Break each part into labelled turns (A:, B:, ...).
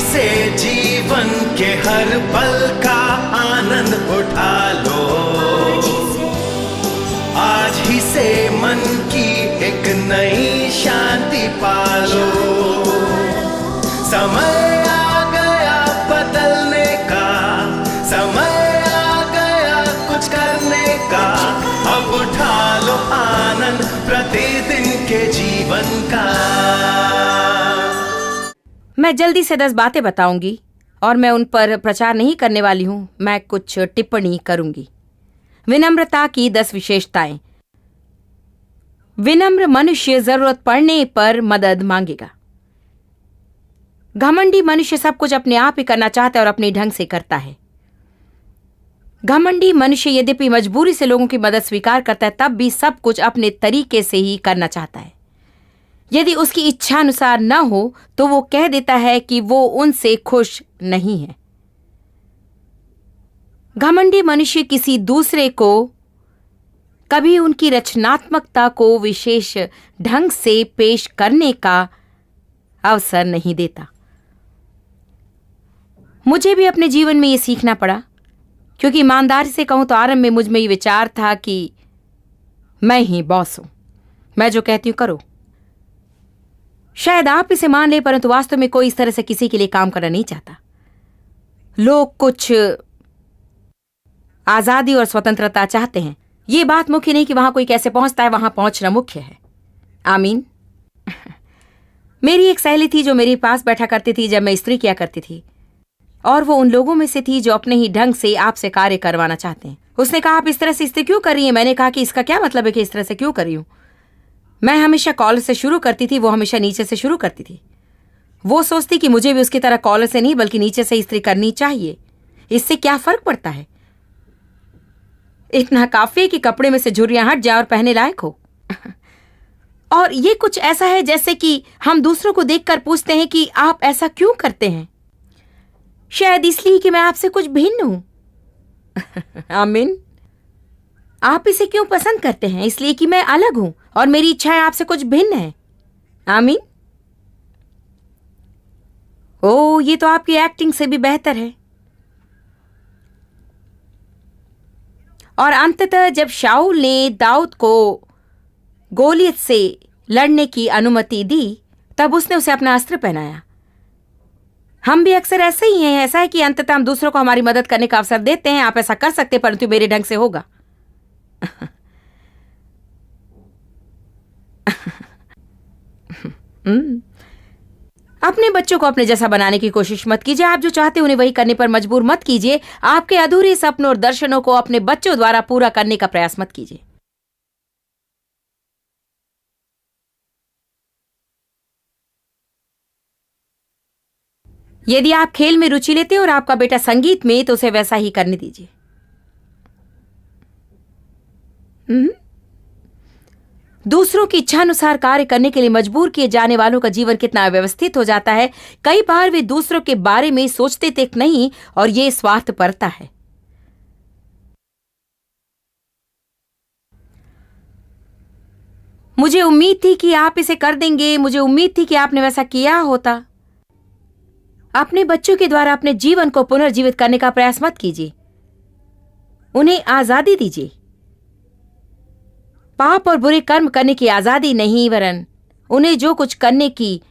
A: से जीवन के हर पल का आनंद उठा लो। आज ही से मन की एक नई शांति पालो। समय आ गया बदलने का, समय आ गया कुछ करने का। अब उठा लो आनंद प्रतिदिन के जीवन का।
B: मैं जल्दी से 10 बातें बताऊंगी और मैं उन पर प्रचार नहीं करने वाली हूं, मैं कुछ टिप्पणी करूंगी। विनम्रता की 10 विशेषताएं। विनम्र मनुष्य जरूरत पड़ने पर मदद मांगेगा। घमंडी मनुष्य सब कुछ अपने आप ही करना चाहता है और अपने ढंग से करता है। घमंडी मनुष्य यद्यपि मजबूरी से लोगों की मदद स्वीकार करता है, तब भी सब कुछ अपने तरीके से ही करना चाहता है। यदि उसकी इच्छा अनुसार न हो तो वो कह देता है कि वो उनसे खुश नहीं है। घमंडी मनुष्य किसी दूसरे को कभी उनकी रचनात्मकता को विशेष ढंग से पेश करने का अवसर नहीं देता। मुझे भी अपने जीवन में ये सीखना पड़ा, क्योंकि ईमानदारी से कहूं तो आरंभ में मुझ में ये विचार था कि मैं ही बॉस हूं, मैं जो कहती हूं करो। शायद आप इसे मान ले, परंतु वास्तव में कोई इस तरह से किसी के लिए काम करना नहीं चाहता। लोग कुछ आजादी और स्वतंत्रता चाहते हैं। ये बात मुख्य नहीं कि वहां कोई कैसे पहुंचता है, वहां पहुंचना मुख्य है। आमीन। मेरी एक सहेली थी जो मेरे पास बैठा करती थी जब मैं स्त्री किया करती थी, और वो उन लोगों में से थी जो अपने ही ढंग से आपसे कार्य करवाना चाहते हैं। उसने कहा, आप इस तरह से स्त्री क्यों कर रही हैं? मैंने कहा कि इसका क्या मतलब है कि इस तरह से क्यों कर रही हूं? मैं हमेशा कॉलर से शुरू करती थी, वो हमेशा नीचे से शुरू करती थी। वो सोचती कि मुझे भी उसकी तरह कॉलर से नहीं बल्कि नीचे से इस्त्री करनी चाहिए। इससे क्या फर्क पड़ता है? इतना काफी है कि कपड़े में से झुर्रियां हट जाए और पहने लायक हो। और ये कुछ ऐसा है जैसे कि हम दूसरों को देखकर पूछते हैं कि आप ऐसा क्यों करते हैं? शायद इसलिए कि मैं आपसे कुछ भिन्न हूं। आमीन। आप इसे क्यों पसंद करते हैं? इसलिए कि मैं अलग हूं और मेरी इच्छाएं आपसे कुछ भिन्न हैं। आमीन। ओ, ये तो आपकी एक्टिंग से भी बेहतर है। और अंततः जब शाऊल ने दाऊद को गोलियत से लड़ने की अनुमति दी, तब उसने उसे अपना अस्त्र पहनाया। हम भी अक्सर ऐसे ही हैं। ऐसा है कि अंततः हम दूसरों को हमारी मदद करने का अवसर देते हैं। आप ऐसा कर सकते हैं, परंतु मेरे ढंग से होगा। अपने बच्चों को अपने जैसा बनाने की कोशिश मत कीजिए। आप जो चाहते हैं उन्हें वही करने पर मजबूर मत कीजिए। आपके अधूरे सपनों और दर्शनों को अपने बच्चों द्वारा पूरा करने का प्रयास मत कीजिए। यदि आप खेल में रुचि लेते हैं और आपका बेटा संगीत में, तो उसे वैसा ही करने दीजिए। दूसरों की इच्छानुसार कार्य करने के लिए मजबूर किए जाने वालों का जीवन कितना अव्यवस्थित हो जाता है। कई बार वे दूसरों के बारे में सोचते तक नहीं, और ये स्वार्थपरता है। मुझे उम्मीद थी कि आप इसे कर देंगे, मुझे उम्मीद थी कि आपने वैसा किया होता। अपने बच्चों के द्वारा अपने जीवन को पुनर्जीवित करने का प्रयास मत कीजिए। उन्हें आजादी दीजिए। पाप और बुरे कर्म करने की आजादी नहीं, वरन उन्हें जो कुछ करने की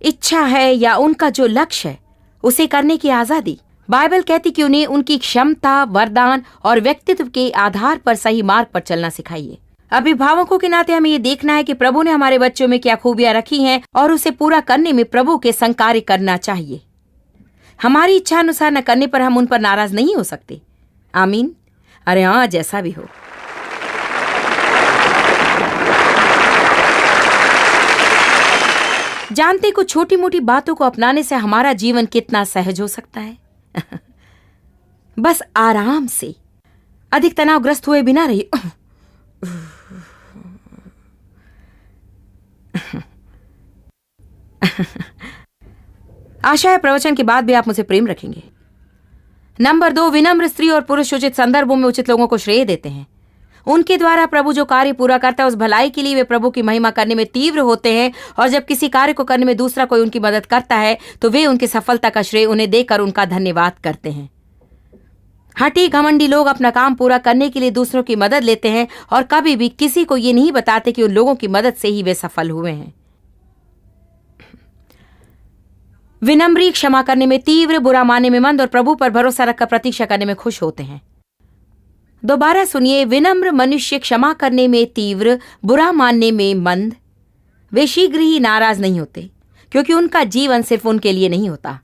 B: इच्छा है या उनका जो लक्ष्य है उसे करने की आजादी। बाइबल कहती कि उन्हें उनकी क्षमता, वरदान और व्यक्तित्व के आधार पर सही मार्ग पर चलना सिखाइए। अभिभावकों के नाते हमें ये देखना है कि प्रभु ने हमारे बच्चों में क्या खूबियां रखी हैं और उसे पूरा करने में प्रभु के संग कार्य करना चाहिए। हमारी इच्छा अनुसार न करने पर हम उन पर नाराज नहीं हो सकते। आमीन। अरे हाँ, जैसा भी हो। जानते कुछ छोटी मोटी बातों को अपनाने से हमारा जीवन कितना सहज हो सकता है। बस आराम से, अधिक तनावग्रस्त हुए बिना रहिए। आशा है प्रवचन के बाद भी आप मुझसे प्रेम रखेंगे। नंबर 2, विनम्र स्त्री और पुरुष उचित संदर्भों में उचित लोगों को श्रेय देते हैं। उनके द्वारा प्रभु जो कार्य पूरा करता है उस भलाई के लिए वे प्रभु की महिमा करने में तीव्र होते हैं, और जब किसी कार्य को करने में दूसरा कोई उनकी मदद करता है तो वे उनकी सफलता का श्रेय उन्हें देकर उनका धन्यवाद करते हैं। हठी घमंडी लोग अपना काम पूरा करने के लिए दूसरों की मदद लेते हैं और कभी भी किसी को ये नहीं बताते कि उन लोगों की मदद से ही वे सफल हुए हैं। विनम्री क्षमा करने में तीव्र, बुरा मानने में मंद और प्रभु पर भरोसा रखकर प्रतीक्षा करने में खुश होते हैं। दोबारा सुनिए, विनम्र मनुष्य क्षमा करने में तीव्र, बुरा मानने में मंद। वे शीघ्र ही नाराज नहीं होते क्योंकि उनका जीवन सिर्फ उनके लिए नहीं होता।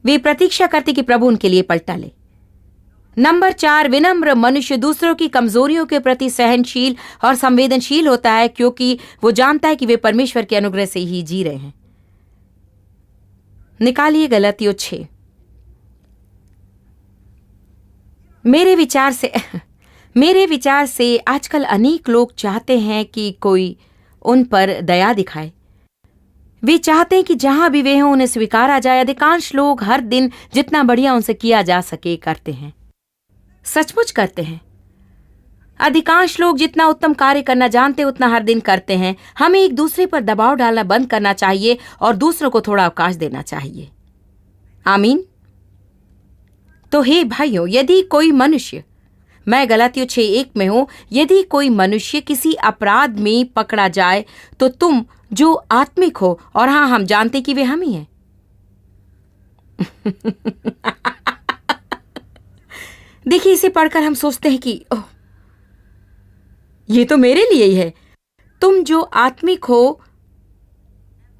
B: वे प्रतीक्षा करते कि प्रभु उनके लिए पलटा ले। नंबर 4, विनम्र मनुष्य दूसरों की कमजोरियों के प्रति सहनशील और संवेदनशील होता है क्योंकि वो जानता है कि वे परमेश्वर के अनुग्रह से ही जी रहे हैं। निकालिए गलतियों 6। मेरे विचार से आजकल अनेक लोग चाहते हैं कि कोई उन पर दया दिखाए। वे चाहते हैं कि जहां भी वे हों उन्हें स्वीकारा जाए। अधिकांश लोग हर दिन जितना बढ़िया उनसे किया जा सके करते हैं, सचमुच करते हैं। अधिकांश लोग जितना उत्तम कार्य करना जानते उतना हर दिन करते हैं। हमें एक दूसरे पर दबाव डालना बंद करना चाहिए और दूसरों को थोड़ा अवकाश देना चाहिए। आमीन। तो हे भाइयों, यदि कोई मनुष्य, मैं गलातियों 6:1 में हूं, यदि कोई मनुष्य किसी अपराध में पकड़ा जाए तो तुम जो आत्मिक हो, और हां, हम जानते कि वे हम ही हैं। देखिए, इसे पढ़कर हम सोचते हैं कि ओह, ये तो मेरे लिए ही है। तुम जो आत्मिक हो,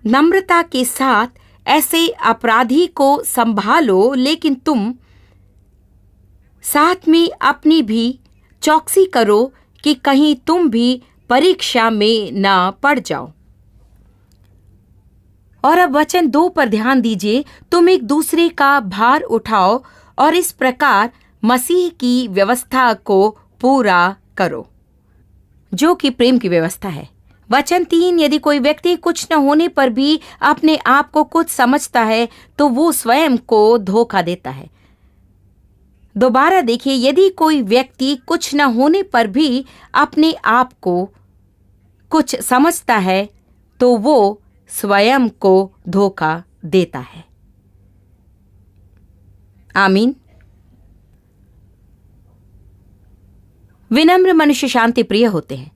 B: नम्रता के साथ ऐसे अपराधी को संभालो, लेकिन तुम साथ में अपनी भी चौकसी करो कि कहीं तुम भी परीक्षा में ना पड़ जाओ। और अब वचन 2 पर ध्यान दीजिए। तुम एक दूसरे का भार उठाओ और इस प्रकार मसीह की व्यवस्था को पूरा करो, जो कि प्रेम की व्यवस्था है। वचन 3, यदि कोई व्यक्ति कुछ न होने पर भी अपने आप को कुछ समझता है तो वो स्वयं को धोखा देता है। दोबारा देखिए, यदि कोई व्यक्ति कुछ न होने पर भी अपने आप को कुछ समझता है तो वो स्वयं को धोखा देता है। आमीन। विनम्र मनुष्य शांति प्रिय होते हैं।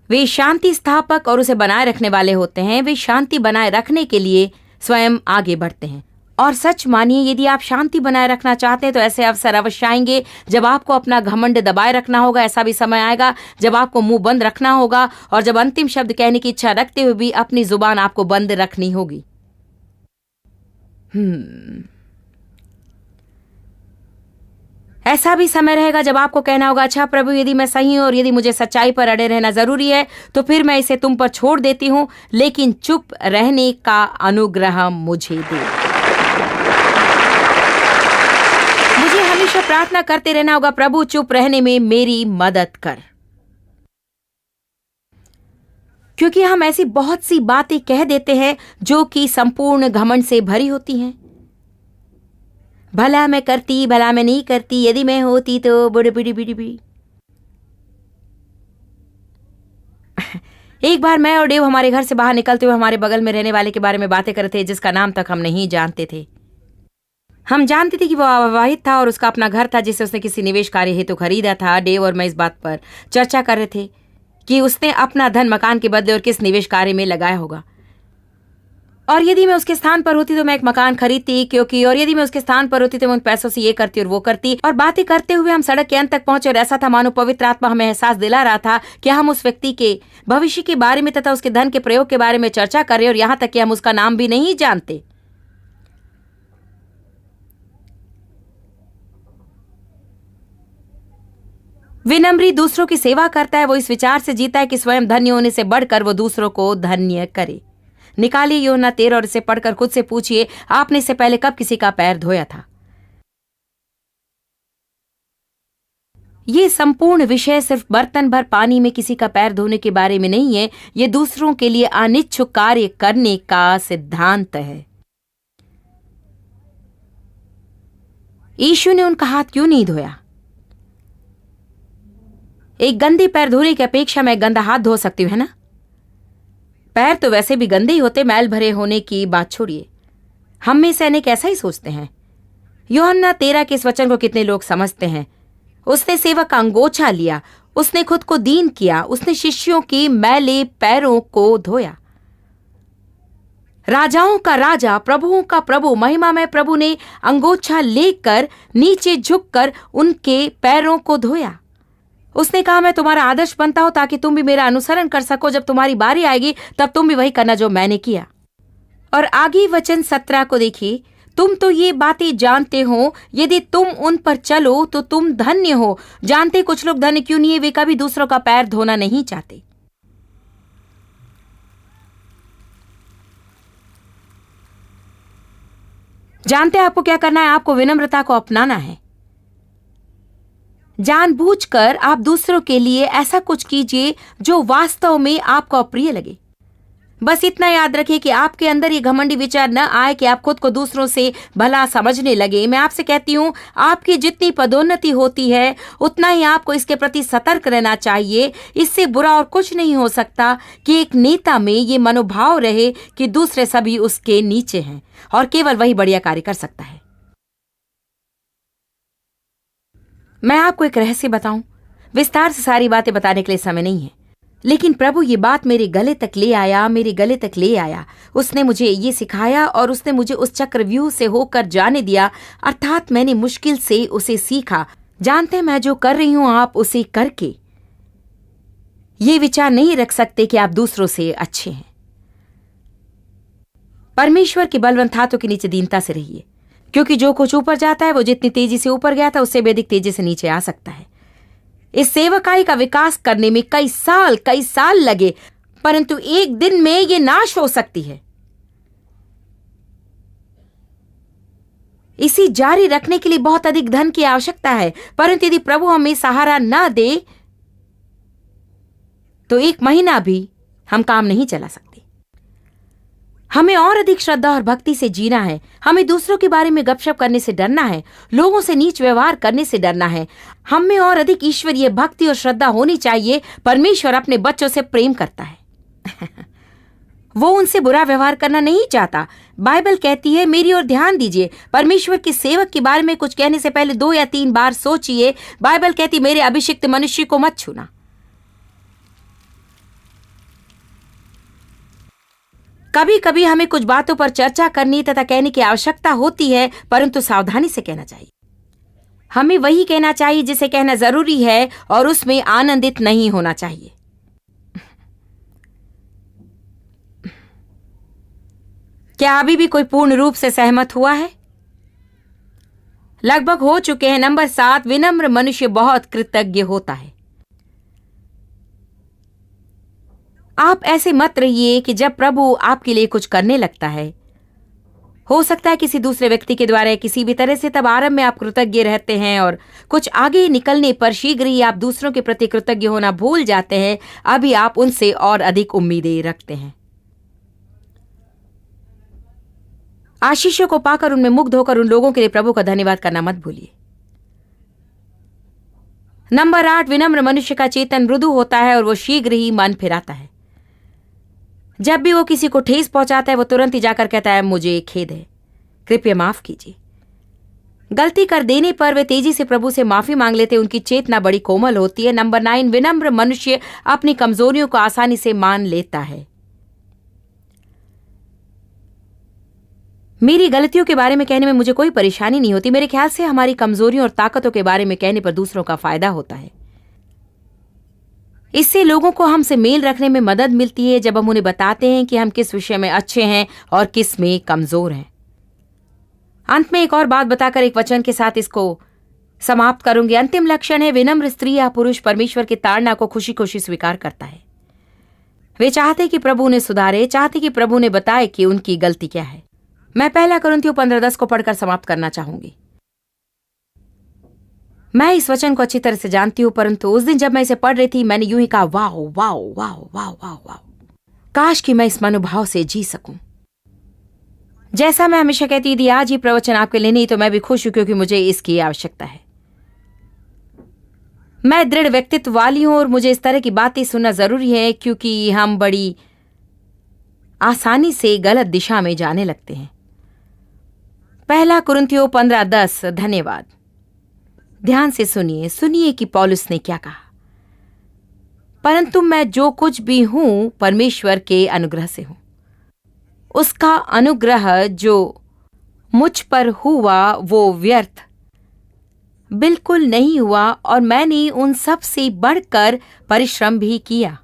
B: वे शांति स्थापक और उसे बनाए रखने वाले होते हैं। वे शांति बनाए रखने के लिए स्वयं आगे बढ़ते हैं। और सच मानिए, यदि आप शांति बनाए रखना चाहते हैं तो ऐसे अवसर अवश्य आएंगे जब आपको अपना घमंड दबाए रखना होगा। ऐसा भी समय आएगा जब आपको मुंह बंद रखना होगा और जब अंतिम शब्द कहने की इच्छा रखते हुए भी अपनी जुबान आपको बंद रखनी होगी। ऐसा भी समय रहेगा जब आपको कहना होगा, अच्छा प्रभु, यदि मैं सही हूं और यदि मुझे सच्चाई पर अड़े रहना जरूरी है तो फिर मैं इसे तुम पर छोड़ देती हूं, लेकिन चुप रहने का अनुग्रह मुझे दे। मुझे हमेशा प्रार्थना करते रहना होगा, प्रभु चुप रहने में मेरी मदद कर। क्योंकि हम ऐसी बहुत सी बातें कह देते हैं जो कि संपूर्ण घमंड से भरी होती हैं। भला मैं करती, भला मैं नहीं करती, यदि मैं होती तो बुड़ी। एक बार मैं और डेव हमारे घर से बाहर निकलते हुए हमारे बगल में रहने वाले के बारे में बातें कर रहे थे जिसका नाम तक हम नहीं जानते थे। हम जानते थे कि वो अविवाहित था और उसका अपना घर था जिसे उसने किसी निवेश कार्य हेतु खरीदा था। डेव और मैं इस बात पर चर्चा कर रहे थे कि उसने अपना धन मकान के बदले और किस निवेश कार्य में लगाया होगा। और यदि मैं उसके स्थान पर होती तो मैं एक मकान खरीदती, क्योंकि और यदि मैं उसके स्थान पर होती तो मैं उन पैसों से ये करती और वो करती। और बातें करते हुए हम सड़क के अंत तक पहुंचे और ऐसा था मानो पवित्र आत्मा हमें एहसास दिला रहा था कि हम उस व्यक्ति के भविष्य के बारे में तथा उसके धन के प्रयोग के बारे में चर्चा कर रहे और यहां तक कि हम उसका नाम भी नहीं जानते। विनम्री दूसरों की सेवा करता है। वो इस विचार से जीता है कि स्वयं धन्य होने से बढ़कर वो दूसरों को धन्य करे। निकालिए यूहन्ना 13 और इसे पढ़कर खुद से पूछिए, आपने इससे पहले कब किसी का पैर धोया था? ये संपूर्ण विषय सिर्फ बर्तन भर पानी में किसी का पैर धोने के बारे में नहीं है। ये दूसरों के लिए अनिच्छुक कार्य करने का सिद्धांत है। यीशु ने उनका हाथ क्यों नहीं धोया? एक गंदे पैर धोने की अपेक्षा मैं गंदा हाथ धो सकती हूं, है ना? पैर तो वैसे भी गंदे ही होते, मैल भरे होने की बात छोड़िए। हम में से अनेक ऐसा ही सोचते हैं। यूहन्ना 13 के इस वचन को कितने लोग समझते हैं? उसने सेवक का अंगोछा लिया, उसने खुद को दीन किया, उसने शिष्यों की मैले पैरों को धोया। राजाओं का राजा, प्रभुओं का प्रभु, महिमामय प्रभु ने अंगोछा लेकर नीचे झुककर उनके पैरों को धोया। उसने कहा, मैं तुम्हारा आदर्श बनता हूं ताकि तुम भी मेरा अनुसरण कर सको। जब तुम्हारी बारी आएगी तब तुम भी वही करना जो मैंने किया। और आगे वचन 17 को देखिए, तुम तो ये बातें जानते हो, यदि तुम उन पर चलो तो तुम धन्य हो। जानते कुछ लोग धन्य क्यों नहीं है? वे कभी दूसरों का पैर धोना नहीं चाहते। जानते आपको क्या करना है? आपको विनम्रता को अपनाना है। जानबूझकर आप दूसरों के लिए ऐसा कुछ कीजिए जो वास्तव में आपको अप्रिय लगे। बस इतना याद रखिए कि आपके अंदर ये घमंडी विचार न आए कि आप खुद को दूसरों से भला समझने लगे। मैं आपसे कहती हूं, आपकी जितनी पदोन्नति होती है उतना ही आपको इसके प्रति सतर्क रहना चाहिए। इससे बुरा और कुछ नहीं हो सकता कि एक नेता में ये मनोभाव रहे कि दूसरे सभी उसके नीचे हैं और केवल वही बढ़िया कार्य कर सकता है। मैं आपको एक रहस्य बताऊं। विस्तार से सारी बातें बताने के लिए समय नहीं है, लेकिन प्रभु ये बात मेरे गले तक ले आया। उसने मुझे ये सिखाया और उसने मुझे उस चक्रव्यूह से होकर जाने दिया, अर्थात मैंने मुश्किल से उसे सीखा। जानते हैं, मैं जो कर रही हूं आप उसे करके ये विचार नहीं रख सकते कि आप दूसरों से अच्छे हैं। परमेश्वर के बलवंत हाथों के नीचे दीनता से रहिए, क्योंकि जो कुछ ऊपर जाता है वो जितनी तेजी से ऊपर गया था उससे भी अधिक तेजी से नीचे आ सकता है। इस सेवकाई का विकास करने में कई साल लगे, परंतु एक दिन में ये नाश हो सकती है। इसी जारी रखने के लिए बहुत अधिक धन की आवश्यकता है, परंतु यदि प्रभु हमें सहारा ना दे तो 1 महीना भी हम काम नहीं चला सकते। हमें और अधिक श्रद्धा और भक्ति से जीना है। हमें दूसरों के बारे में गपशप करने से डरना है, लोगों से नीच व्यवहार करने से डरना है। हमें और अधिक ईश्वरीय भक्ति और श्रद्धा होनी चाहिए। परमेश्वर अपने बच्चों से प्रेम करता है वो उनसे बुरा व्यवहार करना नहीं चाहता। बाइबल कहती है, मेरी ओर ध्यान दीजिए। परमेश्वर के सेवक के बारे में कुछ कहने से पहले 2 या 3 बार सोचिए। बाइबल कहती, मेरे अभिषिक्त मनुष्य को मत छूना। कभी कभी हमें कुछ बातों पर चर्चा करनी तथा कहने की आवश्यकता होती है, परंतु सावधानी से कहना चाहिए। हमें वही कहना चाहिए जिसे कहना जरूरी है और उसमें आनंदित नहीं होना चाहिए। क्या अभी भी कोई पूर्ण रूप से सहमत हुआ है? लगभग हो चुके हैं। नंबर 7, विनम्र मनुष्य बहुत कृतज्ञ होता है। आप ऐसे मत रहिए कि जब प्रभु आपके लिए कुछ करने लगता है, हो सकता है किसी दूसरे व्यक्ति के द्वारा किसी भी तरह से, तब आरंभ में आप कृतज्ञ रहते हैं और कुछ आगे निकलने पर शीघ्र ही आप दूसरों के प्रति कृतज्ञ होना भूल जाते हैं। अभी आप उनसे और अधिक उम्मीदें रखते हैं। आशीषों को पाकर उनमें मुग्ध होकर उन लोगों के लिए प्रभु का धन्यवाद करना मत भूलिए। नंबर 8, विनम्र मनुष्य का चेतन मृदु होता है और वो शीघ्र ही मन फिराता है। जब भी वो किसी को ठेस पहुंचाता है वो तुरंत ही जाकर कहता है, मुझे खेद है, कृपया माफ कीजिए। गलती कर देने पर वे तेजी से प्रभु से माफी मांग लेते। उनकी चेतना बड़ी कोमल होती है। नंबर 9, विनम्र मनुष्य अपनी कमजोरियों को आसानी से मान लेता है। मेरी गलतियों के बारे में कहने में मुझे कोई परेशानी नहीं होती। मेरे ख्याल से हमारी कमजोरियों और ताकतों के बारे में कहने पर दूसरों का फायदा होता है। इससे लोगों को हमसे मेल रखने में मदद मिलती है जब हम उन्हें बताते हैं कि हम किस विषय में अच्छे हैं और किस में कमजोर हैं। अंत में एक और बात बताकर एक वचन के साथ इसको समाप्त करूंगी। अंतिम लक्षण है, विनम्र स्त्री या पुरुष परमेश्वर की ताड़ना को खुशी खुशी स्वीकार करता है। वे चाहते कि प्रभु उन्हें सुधारे, चाहते कि प्रभु ने बताए कि उनकी गलती क्या है। मैं 1 कुरिन्थियों 15:10 को पढ़कर समाप्त करना चाहूंगी। मैं इस वचन को अच्छी तरह से जानती हूं, परंतु उस दिन जब मैं इसे पढ़ रही थी मैंने यूं ही कहा, wow wow wow wow wow wow, काश कि मैं इस मनोभाव से जी सकूं। जैसा मैं हमेशा कहती हूँ, यदि आज ही प्रवचन आपके लिए नहीं तो मैं भी खुश हूं, क्योंकि मुझे इसकी आवश्यकता है। मैं दृढ़ व्यक्तित्व वाली हूं और मुझे इस तरह की बातें सुनना जरूरी है, क्योंकि हम बड़ी आसानी से गलत दिशा में जाने लगते हैं। 1 कुरिन्थियों 15:10। धन्यवाद। ध्यान से सुनिए कि पौलुस ने क्या कहा। परंतु मैं जो कुछ भी हूं परमेश्वर के अनुग्रह से हूं। उसका अनुग्रह जो मुझ पर हुआ वो व्यर्थ बिल्कुल नहीं हुआ, और मैंने उन सब से बढ़कर परिश्रम भी किया,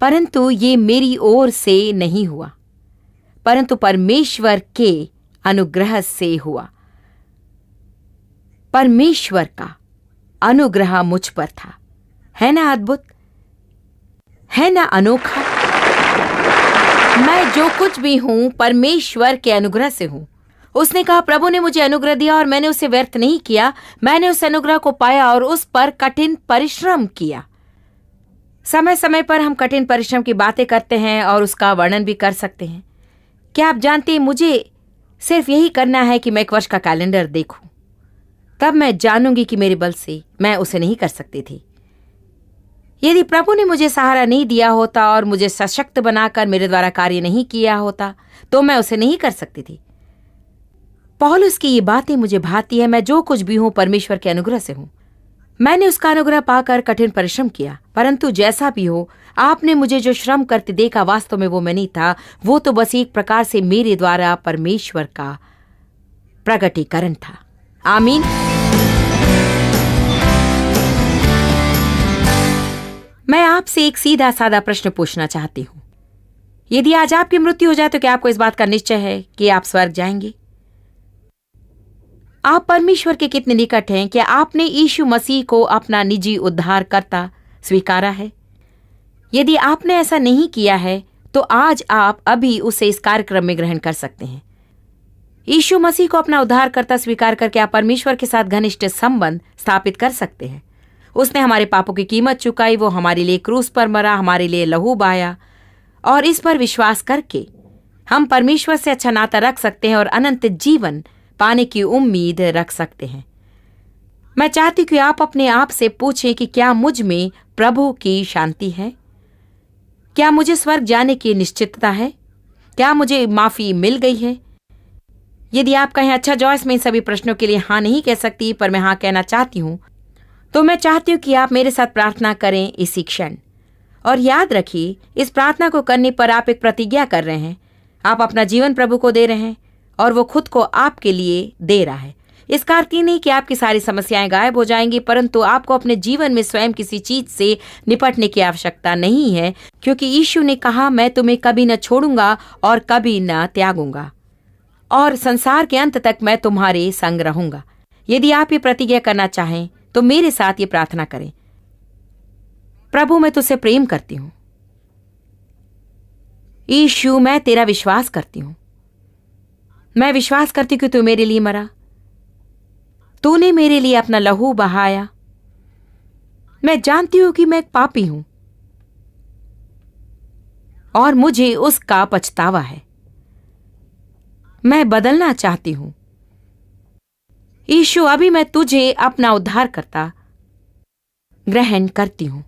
B: परंतु ये मेरी ओर से नहीं हुआ, परंतु परमेश्वर के अनुग्रह से हुआ। परमेश्वर का अनुग्रह मुझ पर था। है ना अद्भुत? है ना अनोखा? मैं जो कुछ भी हूं परमेश्वर के अनुग्रह से हूं। उसने कहा, प्रभु ने मुझे अनुग्रह दिया और मैंने उसे व्यर्थ नहीं किया। मैंने उस अनुग्रह को पाया और उस पर कठिन परिश्रम किया। समय समय पर हम कठिन परिश्रम की बातें करते हैं और उसका वर्णन भी कर सकते हैं। क्या आप जानते हैं, मुझे सिर्फ यही करना है कि मैं एक वर्ष का कैलेंडर देखूं, तब मैं जानूंगी कि मेरे बल से मैं उसे नहीं कर सकती थी। यदि प्रभु ने मुझे सहारा नहीं दिया होता और मुझे सशक्त बनाकर मेरे द्वारा कार्य नहीं किया होता तो मैं उसे नहीं कर सकती थी। पौलुस की ये बातें मुझे भाती है। मैं जो कुछ भी हूं परमेश्वर के अनुग्रह से हूं। मैंने उसका अनुग्रह पाकर कठिन परिश्रम किया, परंतु जैसा भी हो, आपने मुझे जो श्रम करते देखा वास्तव में वो मैं नहीं था। वो तो बस एक प्रकार से मेरे द्वारा परमेश्वर का प्रगटीकरण था। आमीन। मैं आपसे एक सीधा साधा प्रश्न पूछना चाहती हूं। यदि आज आपकी मृत्यु हो जाए तो क्या आपको इस बात का निश्चय है कि आप स्वर्ग जाएंगे? आप परमेश्वर के कितने निकट हैं? क्या आपने यीशु मसीह को अपना निजी उद्धारकर्ता स्वीकारा है? यदि आपने ऐसा नहीं किया है तो आज आप अभी उसे इस कार्यक्रम में ग्रहण कर सकते हैं। यीशु मसीह को अपना उद्धारकर्ता स्वीकार करके आप परमेश्वर के साथ घनिष्ठ संबंध स्थापित कर सकते हैं। उसने हमारे पापों की कीमत चुकाई, वो हमारे लिए क्रूस पर मरा, हमारे लिए लहू बहाया, और इस पर विश्वास करके हम परमेश्वर से अच्छा नाता रख सकते हैं और अनंत जीवन पाने की उम्मीद रख सकते हैं। मैं चाहती हूं कि आप अपने आप से पूछें कि क्या मुझ में प्रभु की शांति है? क्या मुझे स्वर्ग जाने की निश्चितता है? क्या मुझे माफी मिल गई है? यदि आप कहें, अच्छा जॉयस, मैं इन सभी प्रश्नों के लिए हाँ नहीं कह सकती, पर मैं हाँ कहना चाहती हूं, तो मैं चाहती हूं कि आप मेरे साथ प्रार्थना करें इसी क्षण। और याद रखिए, इस प्रार्थना को करने पर आप एक प्रतिज्ञा कर रहे हैं। आप अपना जीवन प्रभु को दे रहे हैं और वो खुद को आपके लिए दे रहा है। इसका अर्थ ये नहीं कि आपकी सारी समस्याएं गायब हो जाएंगी, परंतु आपको अपने जीवन में स्वयं किसी चीज से निपटने की आवश्यकता नहीं है, क्योंकि यीशु ने कहा, मैं तुम्हें कभी न छोड़ूंगा और कभी न त्यागूंगा, और संसार के अंत तक मैं तुम्हारे संग रहूंगा। यदि आप ये प्रतिज्ञा करना चाहें तो मेरे साथ ये प्रार्थना करें। प्रभु, मैं तुझसे प्रेम करती हूं। यीशु, मैं तेरा विश्वास करती हूं। मैं विश्वास करती हूं कि तू मेरे लिए मरा, तूने मेरे लिए अपना लहू बहाया। मैं जानती हूं कि मैं एक पापी हूं और मुझे उसका पछतावा है। मैं बदलना चाहती हूं। यीशु, अभी मैं तुझे अपना उद्धारकर्ता ग्रहण करती हूं।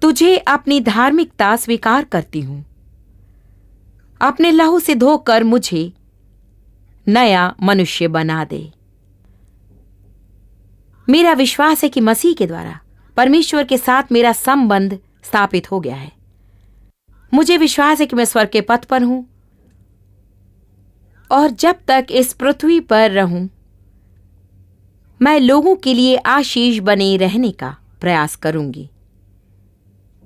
B: तुझे अपनी धार्मिकता स्वीकार करती हूं। अपने लहू से धोकर मुझे नया मनुष्य बना दे। मेरा विश्वास है कि मसीह के द्वारा परमेश्वर के साथ मेरा संबंध स्थापित हो गया है। मुझे विश्वास है कि मैं स्वर्ग के पथ पर हूं और जब तक इस पृथ्वी पर रहूं मैं लोगों के लिए आशीष बने रहने का प्रयास करूंगी।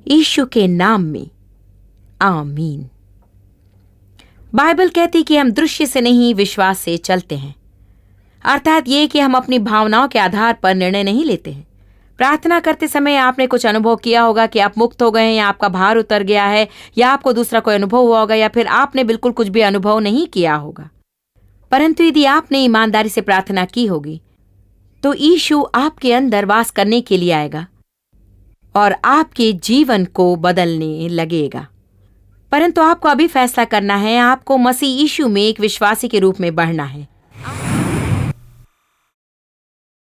B: यीशु के नाम में आमीन। बाइबल कहती कि हम दृश्य से नहीं विश्वास से चलते हैं, अर्थात ये कि हम अपनी भावनाओं के आधार पर निर्णय नहीं लेते हैं। प्रार्थना करते समय आपने कुछ अनुभव किया होगा कि आप मुक्त हो गए हैं, या आपका भार उतर गया है, या आपको दूसरा कोई अनुभव हुआ होगा, या फिर आपने बिल्कुल कुछ भी अनुभव नहीं किया होगा। परंतु यदि आपने ईमानदारी से प्रार्थना की होगी तो यीशु आपके अंदर वास करने के लिए आएगा और आपके जीवन को बदलने लगेगा। परंतु आपको अभी फैसला करना है। आपको मसीह यीशु में एक विश्वासी के रूप में बढ़ना है।